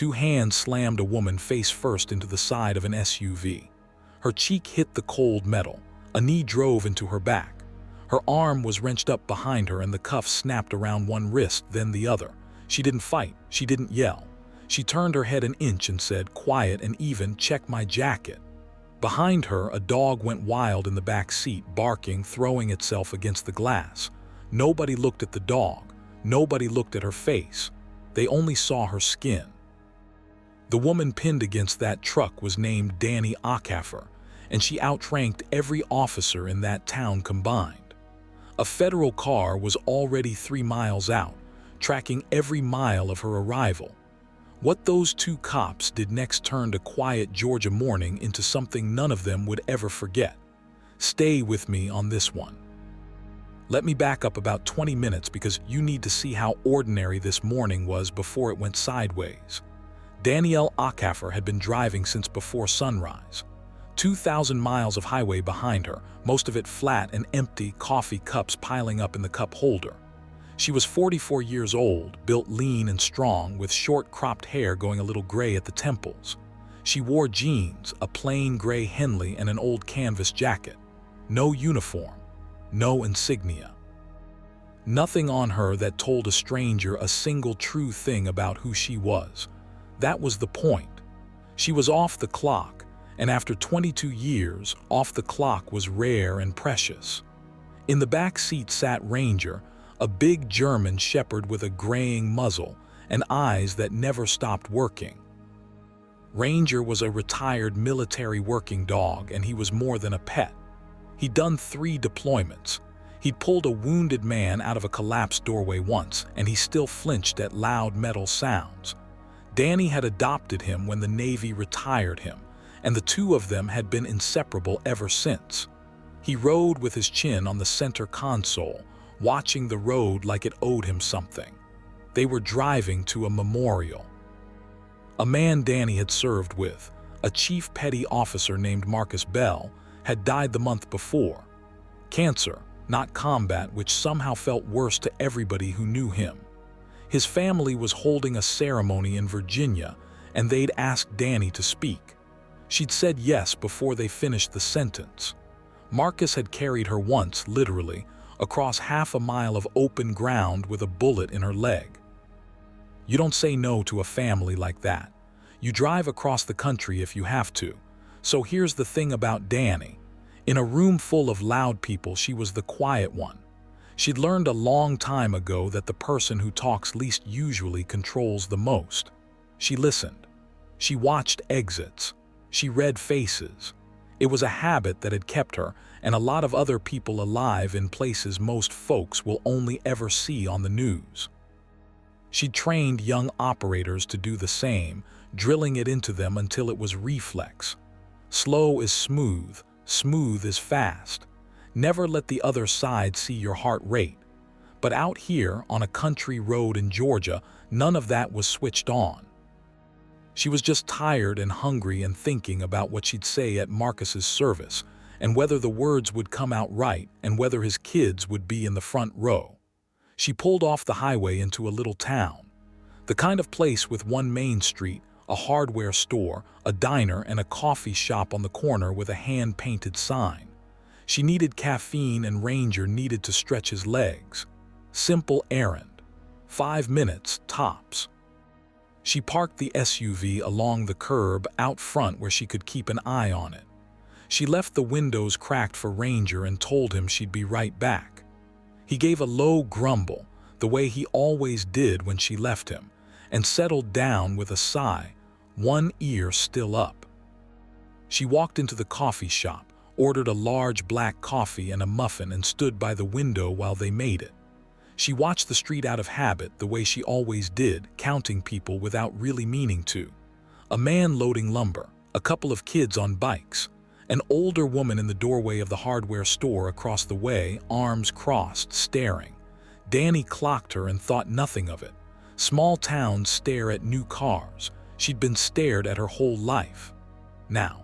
Two hands slammed a woman face first into the side of an SUV. Her cheek hit the cold metal. A knee drove into her back. Her arm was wrenched up behind her and the cuffs snapped around one wrist, then the other. She didn't fight. She didn't yell. She turned her head an inch and said, "Quiet and even, check my jacket." Behind her, a dog went wild in the back seat, barking, throwing itself against the glass. Nobody looked at the dog. Nobody looked at her face. They only saw her skin. The woman pinned against that truck was named Danny Handcuffed, and she outranked every officer in that town combined. A federal car was already 3 miles out, tracking every mile of her arrival. What those two cops did next turned a quiet Georgia morning into something none of them would ever forget. Stay with me on this one. Let me back up about 20 minutes because you need to see how ordinary this morning was before it went sideways. Danielle Handcuffed had been driving since before sunrise. 2,000 miles of highway behind her, most of it flat and empty, coffee cups piling up in the cup holder. She was 44 years old, built lean and strong, with short cropped hair going a little gray at the temples. She wore jeans, a plain gray Henley, and an old canvas jacket. No uniform, no insignia. Nothing on her that told a stranger a single true thing about who she was. That was the point. She was off the clock, and after 22 years, off the clock was rare and precious. In the back seat sat Ranger, a big German shepherd with a graying muzzle and eyes that never stopped working. Ranger was a retired military working dog, and he was more than a pet. He'd done 3 deployments. He'd pulled a wounded man out of a collapsed doorway once, and he still flinched at loud metal sounds. Danny had adopted him when the Navy retired him, and the two of them had been inseparable ever since. He rode with his chin on the center console, watching the road like it owed him something. They were driving to a memorial. A man Danny had served with, a chief petty officer named Marcus Bell, had died the month before. Cancer, not combat, which somehow felt worse to everybody who knew him. His family was holding a ceremony in Virginia, and they'd asked Danny to speak. She'd said yes before they finished the sentence. Marcus had carried her once, literally, across half a mile of open ground with a bullet in her leg. You don't say no to a family like that. You drive across the country if you have to. So here's the thing about Danny. In a room full of loud people, she was the quiet one. She'd learned a long time ago that the person who talks least usually controls the most. She listened. She watched exits. She read faces. It was a habit that had kept her and a lot of other people alive in places most folks will only ever see on the news. She'd trained young operators to do the same, drilling it into them until it was reflex. Slow is smooth, smooth is fast. Never let the other side see your heart rate. But out here, on a country road in Georgia, none of that was switched on. She was just tired and hungry and thinking about what she'd say at Marcus's service, and whether the words would come out right and whether his kids would be in the front row. She pulled off the highway into a little town. The kind of place with one main street, a hardware store, a diner, and a coffee shop on the corner with a hand-painted sign. She needed caffeine and Ranger needed to stretch his legs. Simple errand. 5 minutes, tops. She parked the SUV along the curb out front where she could keep an eye on it. She left the windows cracked for Ranger and told him she'd be right back. He gave a low grumble, the way he always did when she left him, and settled down with a sigh, one ear still up. She walked into the coffee shop, ordered a large black coffee and a muffin, and stood by the window while they made it. She watched the street out of habit, the way she always did, counting people without really meaning to. A man loading lumber, a couple of kids on bikes, an older woman in the doorway of the hardware store across the way, arms crossed, staring. Danny clocked her and thought nothing of it. Small towns stare at new cars. She'd been stared at her whole life. Now,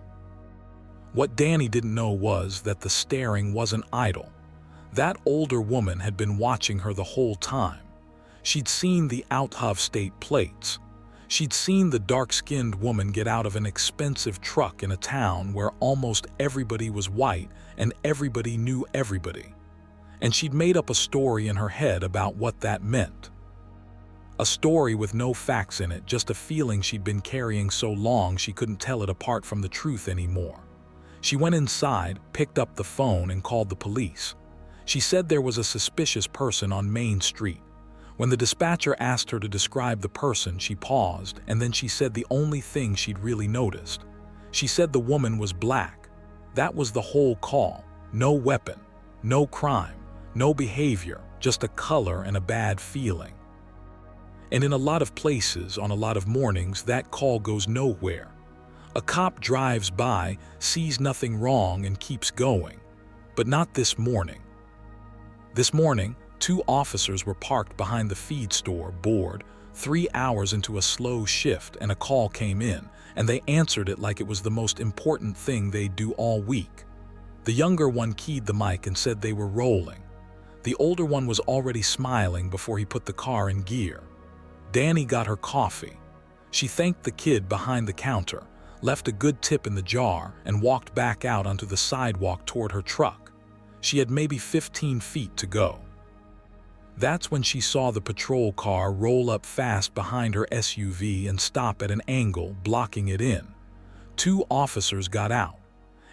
what Danny didn't know was that the staring wasn't idle. That older woman had been watching her the whole time. She'd seen the out-of-state plates. She'd seen the dark-skinned woman get out of an expensive truck in a town where almost everybody was white and everybody knew everybody. And she'd made up a story in her head about what that meant. A story with no facts in it, just a feeling she'd been carrying so long she couldn't tell it apart from the truth anymore. She went inside, picked up the phone, and called the police. She said there was a suspicious person on Main Street. When the dispatcher asked her to describe the person, she paused, and then she said the only thing she'd really noticed. She said the woman was black. That was the whole call. No weapon, no crime, no behavior, just a color and a bad feeling. And in a lot of places, on a lot of mornings, that call goes nowhere. A cop drives by, sees nothing wrong, and keeps going. But not this morning. This morning, 2 officers were parked behind the feed store, bored, 3 hours into a slow shift, and a call came in, and they answered it like it was the most important thing they'd do all week. The younger one keyed the mic and said they were rolling. The older one was already smiling before he put the car in gear. Danny got her coffee. She thanked the kid behind the counter, left a good tip in the jar, and walked back out onto the sidewalk toward her truck. She had maybe 15 feet to go. That's when she saw the patrol car roll up fast behind her SUV and stop at an angle, blocking it in. 2 officers got out,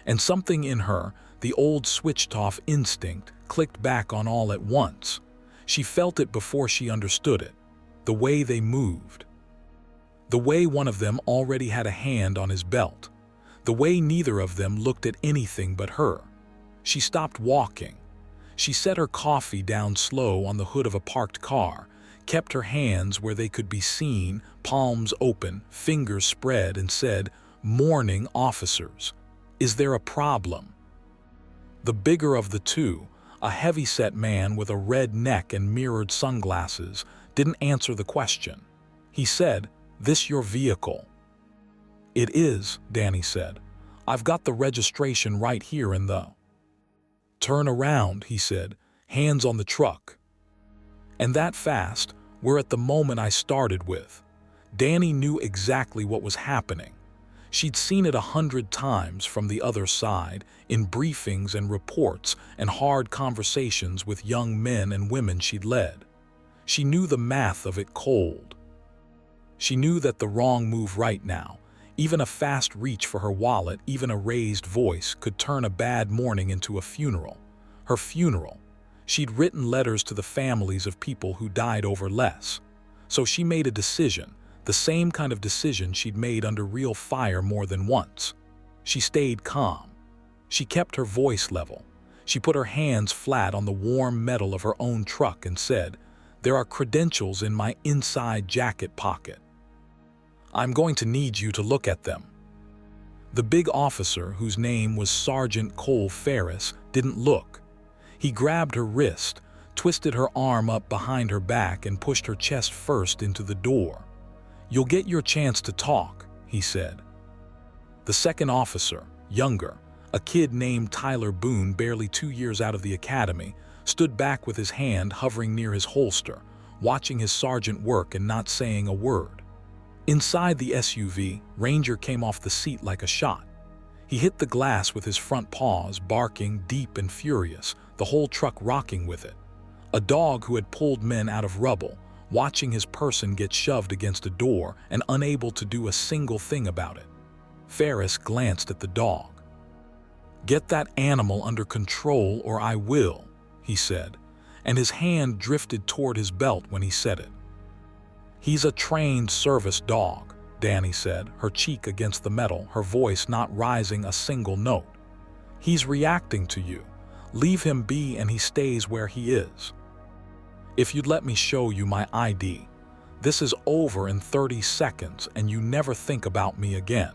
and something in her, the old switched-off instinct, clicked back on all at once. She felt it before she understood it. The way they moved. The way one of them already had a hand on his belt. The way neither of them looked at anything but her. She stopped walking. She set her coffee down slow on the hood of a parked car, kept her hands where they could be seen, palms open, fingers spread, and said, "Morning, officers. Is there a problem?" The bigger of the 2, a heavy-set man with a red neck and mirrored sunglasses, didn't answer the question. He said, "This your vehicle?" "It is," Danny said. "I've got the registration right here in the—" "Turn around," he said, hands on the truck. And that fast, we're at the moment I started with. Danny knew exactly what was happening. She'd seen it 100 times from the other side, in briefings and reports and hard conversations with young men and women she'd led. She knew the math of it cold. She knew that the wrong move right now, even a fast reach for her wallet, even a raised voice, could turn a bad morning into a funeral. Her funeral. She'd written letters to the families of people who died over less. So she made a decision, the same kind of decision she'd made under real fire more than once. She stayed calm. She kept her voice level. She put her hands flat on the warm metal of her own truck and said, "There are credentials in my inside jacket pocket. I'm going to need you to look at them." The big officer, whose name was Sergeant Cole Ferris, didn't look. He grabbed her wrist, twisted her arm up behind her back, and pushed her chest first into the door. "You'll get your chance to talk," he said. The second officer, younger, a kid named Tyler Boone, barely 2 years out of the academy, stood back with his hand hovering near his holster, watching his sergeant work and not saying a word. Inside the SUV, Ranger came off the seat like a shot. He hit the glass with his front paws, barking deep and furious, the whole truck rocking with it. A dog who had pulled men out of rubble, watching his person get shoved against a door and unable to do a single thing about it. Ferris glanced at the dog. "Get that animal under control or I will," he said, and his hand drifted toward his belt when he said it. "He's a trained service dog," Danny said, her cheek against the metal, her voice not rising a single note. "He's reacting to you. Leave him be and he stays where he is. If you'd let me show you my ID. This is over in 30 seconds and you never think about me again."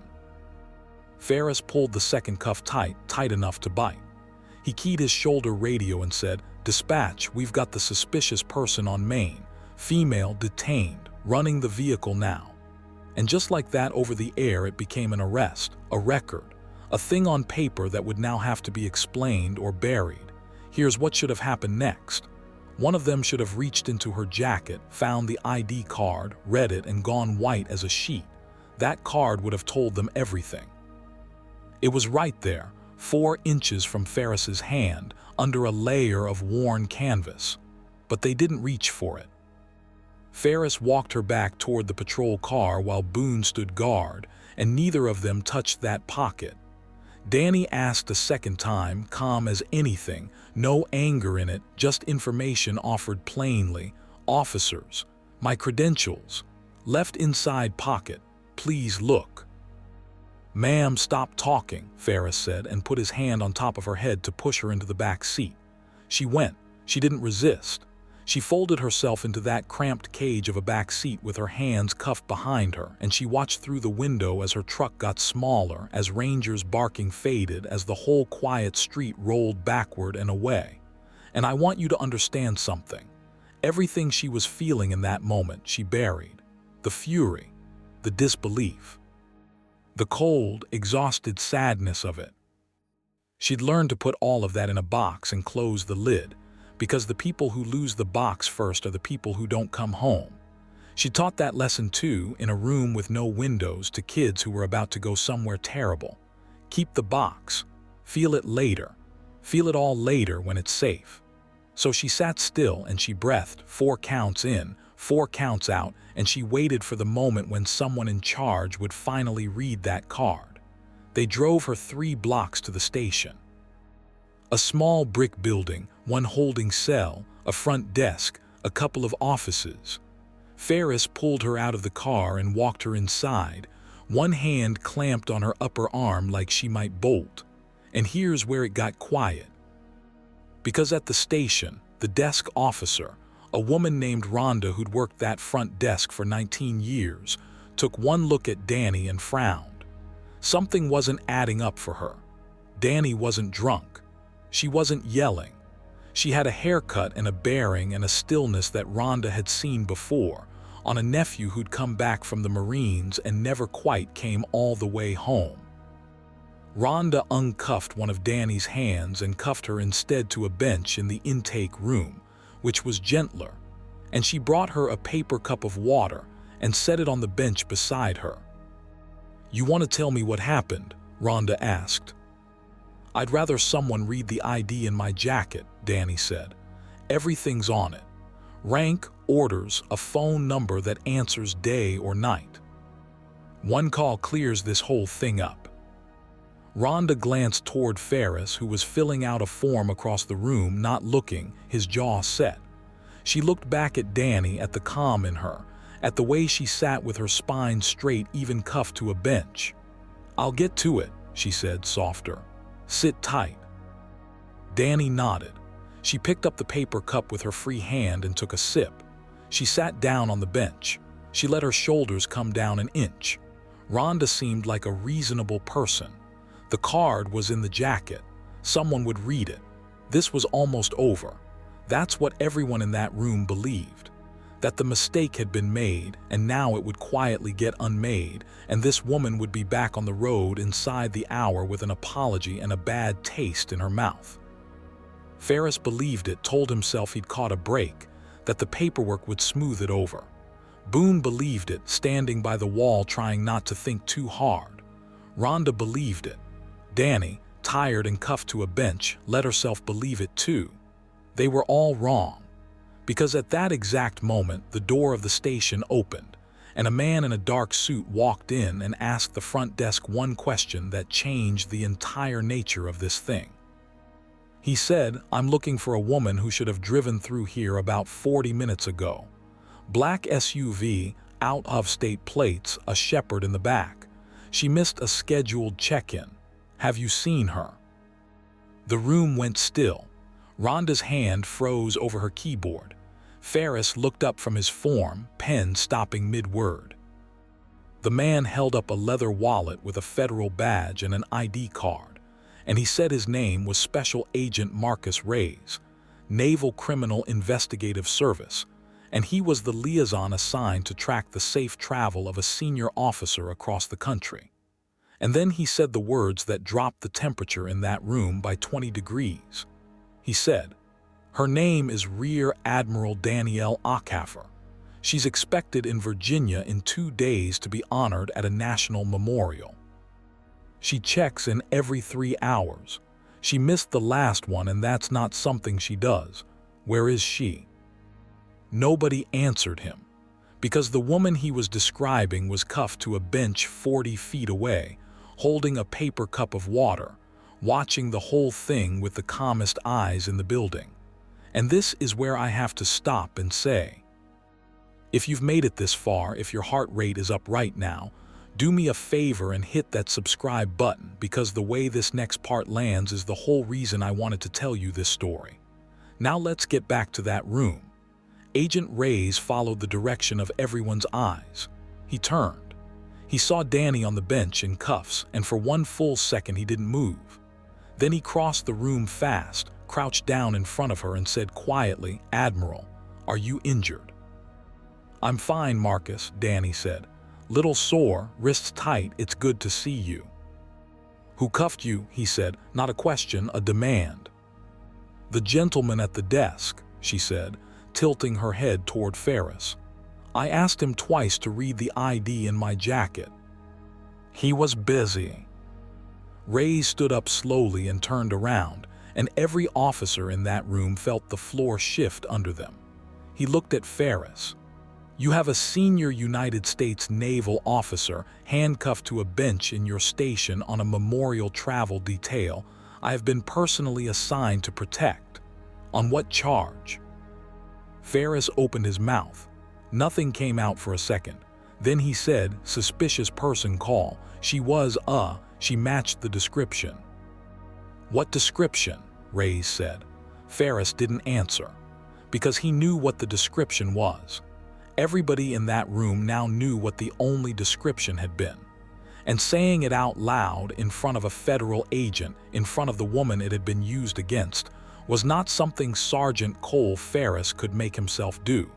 Ferris pulled the second cuff tight enough to bite. He keyed his shoulder radio and said, "Dispatch, we've got the suspicious person on Main, female detained, running the vehicle now." And just like that, over the air, it became an arrest, a record, a thing on paper that would now have to be explained or buried. Here's what should have happened next. One of them should have reached into her jacket, found the ID card, read it, and gone white as a sheet. That card would have told them everything. It was right there, 4 inches from Ferris's hand, under a layer of worn canvas. But they didn't reach for it. Ferris walked her back toward the patrol car while Boone stood guard, and neither of them touched that pocket. Danny asked a second time, calm as anything, no anger in it, just information offered plainly. "Officers, my credentials. Left inside pocket. Please look." "Ma'am, stop talking," Ferris said, and put his hand on top of her head to push her into the back seat. She went. She didn't resist. She folded herself into that cramped cage of a back seat with her hands cuffed behind her, and she watched through the window as her truck got smaller, as Rangers' barking faded, as the whole quiet street rolled backward and away. And I want you to understand something. Everything she was feeling in that moment she buried. The fury, the disbelief, the cold, exhausted sadness of it. She'd learned to put all of that in a box and close the lid, because the people who lose the box first are the people who don't come home. She taught that lesson too, in a room with no windows, to kids who were about to go somewhere terrible. Keep the box. Feel it later. Feel it all later when it's safe. So she sat still and she breathed, 4 counts in, 4 counts out, and she waited for the moment when someone in charge would finally read that card. They drove her 3 blocks to the station. A small brick building, 1 holding cell, a front desk, a couple of offices. Ferris pulled her out of the car and walked her inside, one hand clamped on her upper arm like she might bolt. And here's where it got quiet. Because at the station, the desk officer, a woman named Rhonda who'd worked that front desk for 19 years, took one look at Danny and frowned. Something wasn't adding up for her. Danny wasn't drunk. She wasn't yelling. She had a haircut and a bearing and a stillness that Rhonda had seen before, on a nephew who'd come back from the Marines and never quite came all the way home. Rhonda uncuffed one of Danny's hands and cuffed her instead to a bench in the intake room, which was gentler, and she brought her a paper cup of water and set it on the bench beside her. "You want to tell me what happened?" Rhonda asked. "I'd rather someone read the ID in my jacket," Danny said. "Everything's on it. Rank, orders, a phone number that answers day or night. One call clears this whole thing up." Rhonda glanced toward Ferris, who was filling out a form across the room, not looking, his jaw set. She looked back at Danny, at the calm in her, at the way she sat with her spine straight, even cuffed to a bench. "I'll get to it," she said, softer. "Sit tight." Danny nodded. She picked up the paper cup with her free hand and took a sip. She sat down on the bench. She let her shoulders come down an inch. Rhonda seemed like a reasonable person. The card was in the jacket. Someone would read it. This was almost over. That's what everyone in that room believed. That the mistake had been made, and now it would quietly get unmade, and this woman would be back on the road inside the hour with an apology and a bad taste in her mouth. Ferris believed it, told himself he'd caught a break, that the paperwork would smooth it over. Boone believed it, standing by the wall trying not to think too hard. Rhonda believed it. Danny, tired and cuffed to a bench, let herself believe it too. They were all wrong. Because at that exact moment, the door of the station opened, and a man in a dark suit walked in and asked the front desk one question that changed the entire nature of this thing. He said, "I'm looking for a woman who should have driven through here about 40 minutes ago. Black SUV, out of state plates, a shepherd in the back. She missed a scheduled check-in. Have you seen her?" The room went still. Rhonda's hand froze over her keyboard. Ferris looked up from his form, pen stopping mid-word. The man held up a leather wallet with a federal badge and an ID card, and he said his name was Special Agent Marcus Reyes, Naval Criminal Investigative Service, and he was the liaison assigned to track the safe travel of a senior officer across the country. And then he said the words that dropped the temperature in that room by 20 degrees. He said, Her name is Rear Admiral Danielle Ockhafer. She's expected in Virginia in 2 days to be honored at a national memorial. She checks in every 3 hours. She missed the last one, and that's not something she does. Where is she? Nobody answered him, because the woman he was describing was cuffed to a bench 40 feet away, holding a paper cup of water, watching the whole thing with the calmest eyes in the building. And this is where I have to stop and say, if you've made it this far, if your heart rate is up right now, do me a favor and hit that subscribe button, because the way this next part lands is the whole reason I wanted to tell you this story. Now let's get back to that room. Agent Reyes followed the direction of everyone's eyes. He turned. He saw Danny on the bench in cuffs, and for 1 full second he didn't move. Then he crossed the room fast, crouched down in front of her and said quietly, "Admiral, are you injured?" "I'm fine, Marcus," Danny said. "Little sore, wrists tight, it's good to see you." "Who cuffed you?" he said, not a question, a demand. "The gentleman at the desk," she said, tilting her head toward Ferris. "I asked him twice to read the ID in my jacket. He was busy." Reyes stood up slowly and turned around, and every officer in that room felt the floor shift under them. He looked at Ferris. "You have a senior United States naval officer handcuffed to a bench in your station on a memorial travel detail I have been personally assigned to protect. On what charge?" Ferris opened his mouth. Nothing came out for a second. Then he said, "Suspicious person call. She matched the description." "What description?" Reyes said. Ferris didn't answer, because he knew what the description was. Everybody in that room now knew what the only description had been. And saying it out loud in front of a federal agent, in front of the woman it had been used against, was not something Sergeant Cole Ferris could make himself do.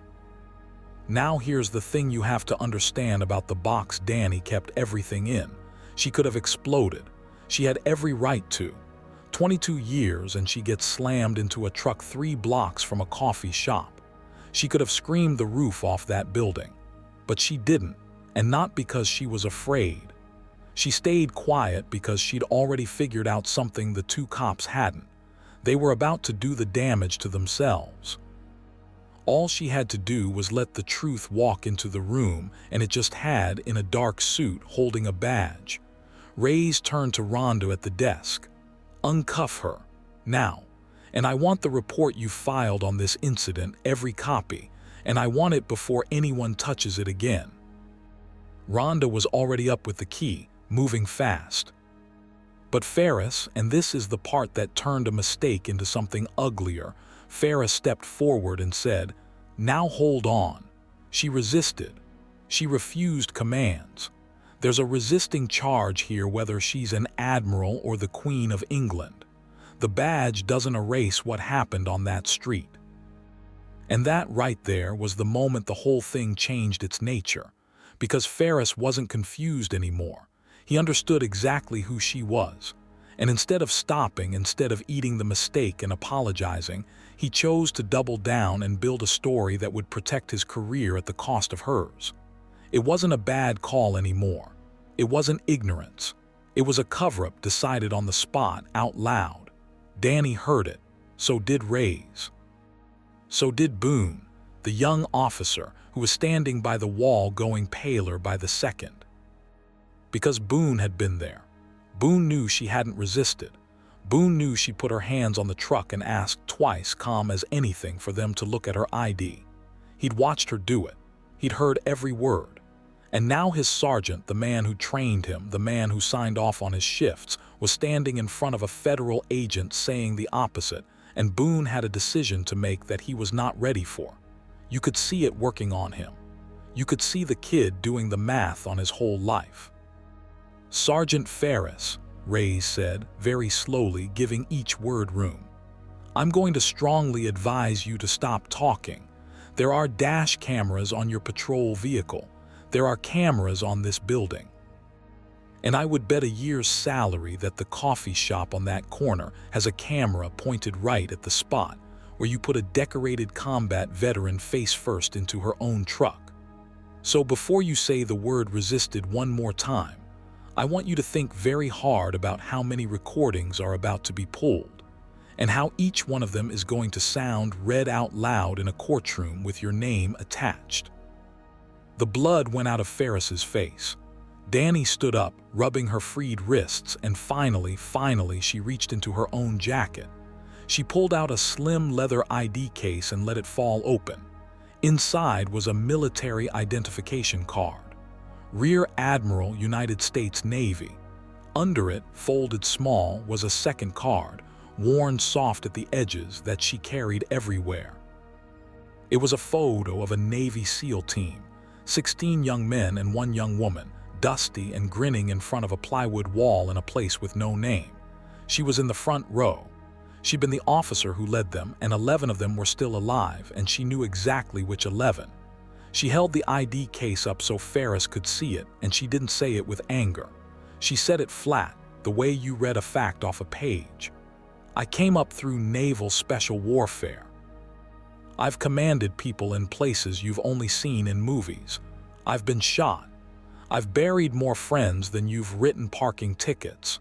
Now here's the thing you have to understand about the box Danny kept everything in. She could have exploded. She had every right to. 22 years and she gets slammed into a truck 3 blocks from a coffee shop. She could have screamed the roof off that building. But she didn't, and not because she was afraid. She stayed quiet because she'd already figured out something the 2 cops hadn't. They were about to do the damage to themselves. All she had to do was let the truth walk into the room, and it just had, in a dark suit holding a badge. Reyes turned to Rhonda at the desk. "Uncuff her, now. And I want the report you filed on this incident, every copy, and I want it before anyone touches it again." Rhonda was already up with the key, moving fast. But Ferris, and this is the part that turned a mistake into something uglier, Ferris stepped forward and said, "Now hold on." She resisted. She refused commands. There's a resisting charge here, whether she's an admiral or the Queen of England. The badge doesn't erase what happened on that street. And that right there was the moment the whole thing changed its nature, because Ferris wasn't confused anymore. He understood exactly who she was, and instead of stopping, instead of eating the mistake and apologizing, he chose to double down and build a story that would protect his career at the cost of hers. It wasn't a bad call anymore. It wasn't ignorance. It was a cover-up decided on the spot, out loud. Danny heard it. So did Reyes. So did Boone, the young officer who was standing by the wall, going paler by the second. Because Boone had been there. Boone knew she hadn't resisted. Boone knew she put her hands on the truck and asked twice, calm as anything, for them to look at her ID. He'd watched her do it. He'd heard every word. And now his sergeant, the man who trained him, the man who signed off on his shifts, was standing in front of a federal agent saying the opposite, and Boone had a decision to make that he was not ready for. You could see it working on him. You could see the kid doing the math on his whole life. "Sergeant Ferris," Reyes said, very slowly, giving each word room, "I'm going to strongly advise you to stop talking. There are dash cameras on your patrol vehicle. There are cameras on this building. And I would bet a year's salary that the coffee shop on that corner has a camera pointed right at the spot where you put a decorated combat veteran face first into her own truck. So before you say the word resisted one more time, I want you to think very hard about how many recordings are about to be pulled, and how each one of them is going to sound read out loud in a courtroom with your name attached. The blood went out of Ferris's face. Danny stood up, rubbing her freed wrists, and finally, she reached into her own jacket. She pulled out a slim leather ID case and let it fall open. Inside was a military identification card. Rear Admiral, United States Navy. Under it, folded small, was a second card, worn soft at the edges, that she carried everywhere. It was a photo of a Navy SEAL team, 16 young men and 1 young woman, dusty and grinning in front of a plywood wall in a place with no name. She was in the front row. She'd been the officer who led them, and 11 of them were still alive, and she knew exactly which 11. She held the ID case up so Ferris could see it, and she didn't say it with anger. She said it flat, the way you read a fact off a page. I came up through naval special warfare. I've commanded people in places you've only seen in movies. I've been shot. I've buried more friends than you've written parking tickets.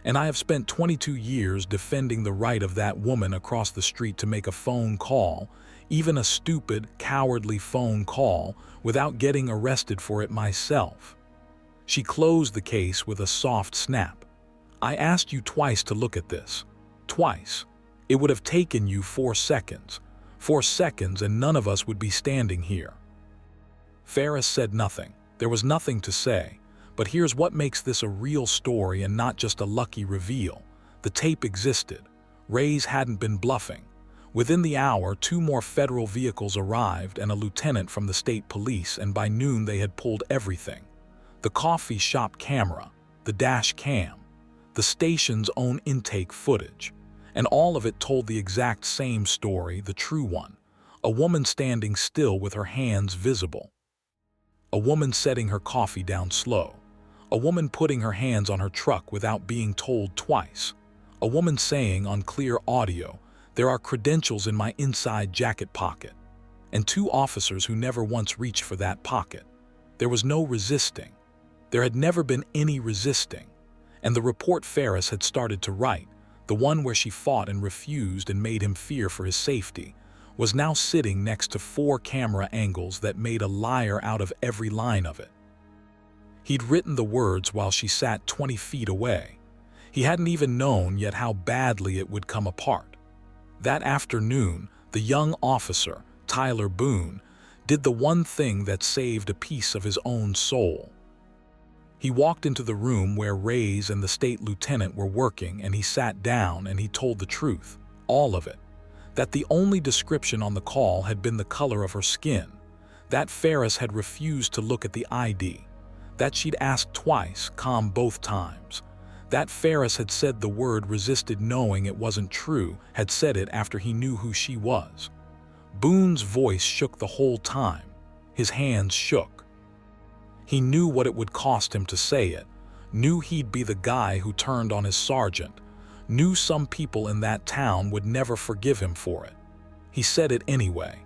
And I have spent 22 years defending the right of that woman across the street to make a phone call, even a stupid, cowardly phone call, without getting arrested for it myself. She closed the case with a soft snap. I asked you twice to look at this. Twice. It would have taken you 4 seconds. 4 seconds and none of us would be standing here. Ferris said nothing. There was nothing to say. But here's what makes this a real story and not just a lucky reveal. The tape existed. Reyes hadn't been bluffing. Within the hour, 2 more federal vehicles arrived and a lieutenant from the state police, and by noon they had pulled everything. The coffee shop camera, the dash cam, the station's own intake footage. And all of it told the exact same story, the true one. A woman standing still with her hands visible. A woman setting her coffee down slow. A woman putting her hands on her truck without being told twice. A woman saying on clear audio, "There are credentials in my inside jacket pocket." And 2 officers who never once reached for that pocket. There was no resisting. There had never been any resisting. And the report Ferris had started to write, the one where she fought and refused and made him fear for his safety, was now sitting next to 4 camera angles that made a liar out of every line of it. He'd written the words while she sat 20 feet away. He hadn't even known yet how badly it would come apart. That afternoon, the young officer, Tyler Boone, did the one thing that saved a piece of his own soul. He walked into the room where Reyes and the state lieutenant were working, and he sat down and he told the truth, all of it. That the only description on the call had been the color of her skin. That Ferris had refused to look at the ID. That she'd asked twice, calm both times. That Ferris had said the word resisted knowing it wasn't true, had said it after he knew who she was. Boone's voice shook the whole time. His hands shook. He knew what it would cost him to say it, knew he'd be the guy who turned on his sergeant, knew some people in that town would never forgive him for it. He said it anyway.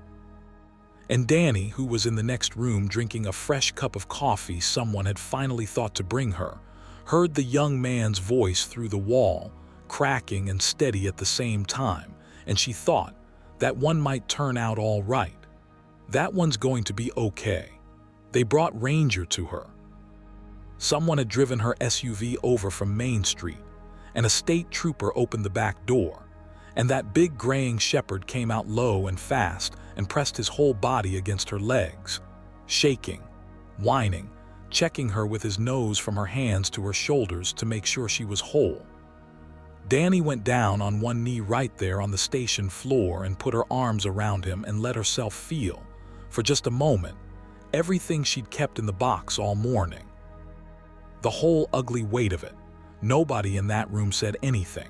And Danny, who was in the next room drinking a fresh cup of coffee someone had finally thought to bring her, heard the young man's voice through the wall, cracking and steady at the same time, and she thought, that one might turn out all right. That one's going to be okay. They brought Ranger to her. Someone had driven her SUV over from Main Street, and a state trooper opened the back door, and that big graying shepherd came out low and fast and pressed his whole body against her legs, shaking, whining, checking her with his nose from her hands to her shoulders to make sure she was whole. Danny went down on one knee right there on the station floor and put her arms around him and let herself feel, for just a moment, everything she'd kept in the box all morning. The whole ugly weight of it. Nobody in that room said anything.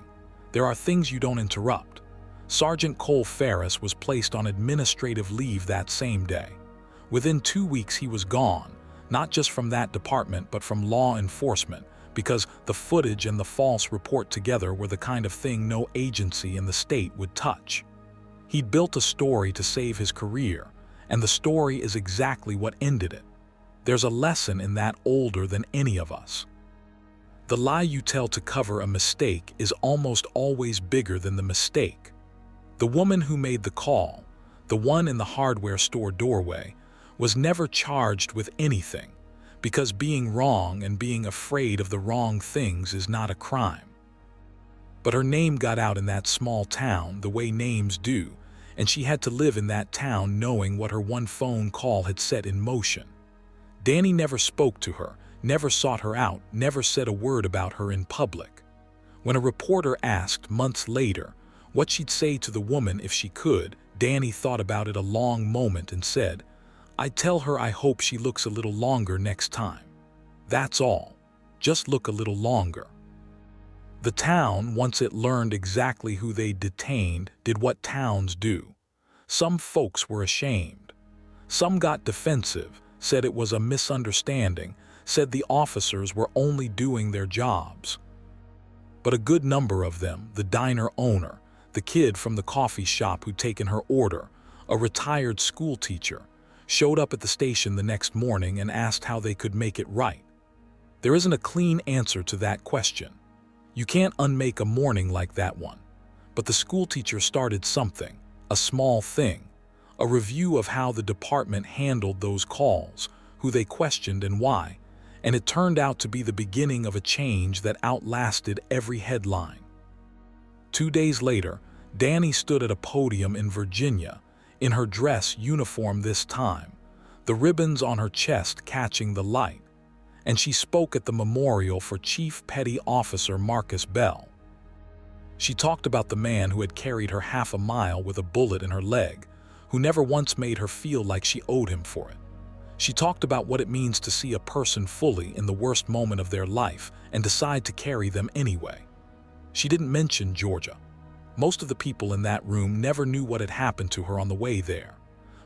There are things you don't interrupt. Sergeant Cole Ferris was placed on administrative leave that same day. Within 2 weeks he was gone, not just from that department but from law enforcement, because the footage and the false report together were the kind of thing no agency in the state would touch. He'd built a story to save his career, and the story is exactly what ended it. There's a lesson in that older than any of us. The lie you tell to cover a mistake is almost always bigger than the mistake. The woman who made the call, the one in the hardware store doorway, was never charged with anything, because being wrong and being afraid of the wrong things is not a crime. But her name got out in that small town the way names do, and she had to live in that town knowing what her one phone call had set in motion. Danny never spoke to her, never sought her out, never said a word about her in public. When a reporter asked months later what she'd say to the woman if she could, Danny thought about it a long moment and said, "I'd tell her I hope she looks a little longer next time. That's all. Just look a little longer." The town, once it learned exactly who they detained, did what towns do. Some folks were ashamed. Some got defensive, said it was a misunderstanding, said the officers were only doing their jobs. But a good number of them, the diner owner, the kid from the coffee shop who'd taken her order, a retired school teacher, showed up at the station the next morning and asked how they could make it right. There isn't a clean answer to that question. You can't unmake a morning like that one. But the school teacher started something, a small thing, a review of how the department handled those calls, who they questioned and why, and it turned out to be the beginning of a change that outlasted every headline. 2 days later, Danny stood at a podium in Virginia, in her dress uniform this time, the ribbons on her chest catching the light, and she spoke at the memorial for Chief Petty Officer Marcus Bell. She talked about the man who had carried her half a mile with a bullet in her leg, who never once made her feel like she owed him for it. She talked about what it means to see a person fully in the worst moment of their life and decide to carry them anyway. She didn't mention Georgia. Most of the people in that room never knew what had happened to her on the way there.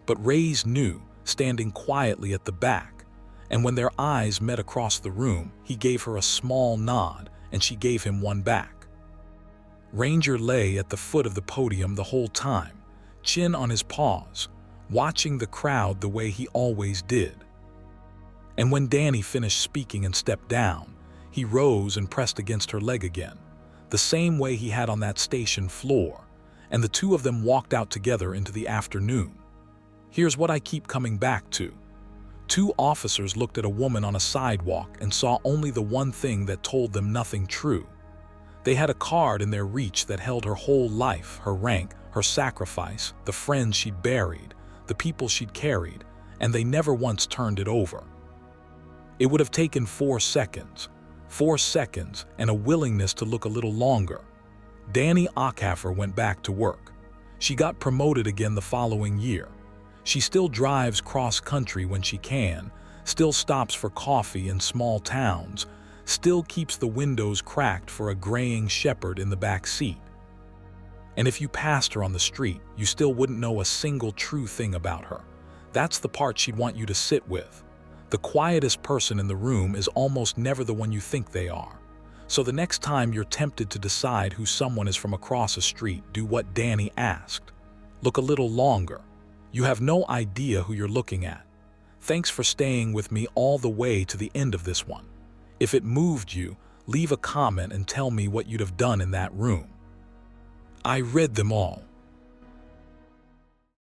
But Ray's knew, standing quietly at the back, and when their eyes met across the room, he gave her a small nod, and she gave him one back. Ranger lay at the foot of the podium the whole time, chin on his paws, watching the crowd the way he always did. And when Danny finished speaking and stepped down, he rose and pressed against her leg again, the same way he had on that station floor, and the two of them walked out together into the afternoon. Here's what I keep coming back to. 2 officers looked at a woman on a sidewalk and saw only the one thing that told them nothing true. They had a card in their reach that held her whole life, her rank, her sacrifice, the friends she'd buried, the people she'd carried, and they never once turned it over. It would have taken 4 seconds and a willingness to look a little longer. Danny Ockhafer went back to work. She got promoted again the following year. She still drives cross-country when she can, still stops for coffee in small towns, still keeps the windows cracked for a graying shepherd in the back seat. And if you passed her on the street, you still wouldn't know a single true thing about her. That's the part she'd want you to sit with. The quietest person in the room is almost never the one you think they are. So the next time you're tempted to decide who someone is from across a street, do what Danny asked. Look a little longer. You have no idea who you're looking at. Thanks for staying with me all the way to the end of this one. If it moved you, leave a comment and tell me what you'd have done in that room. I read them all.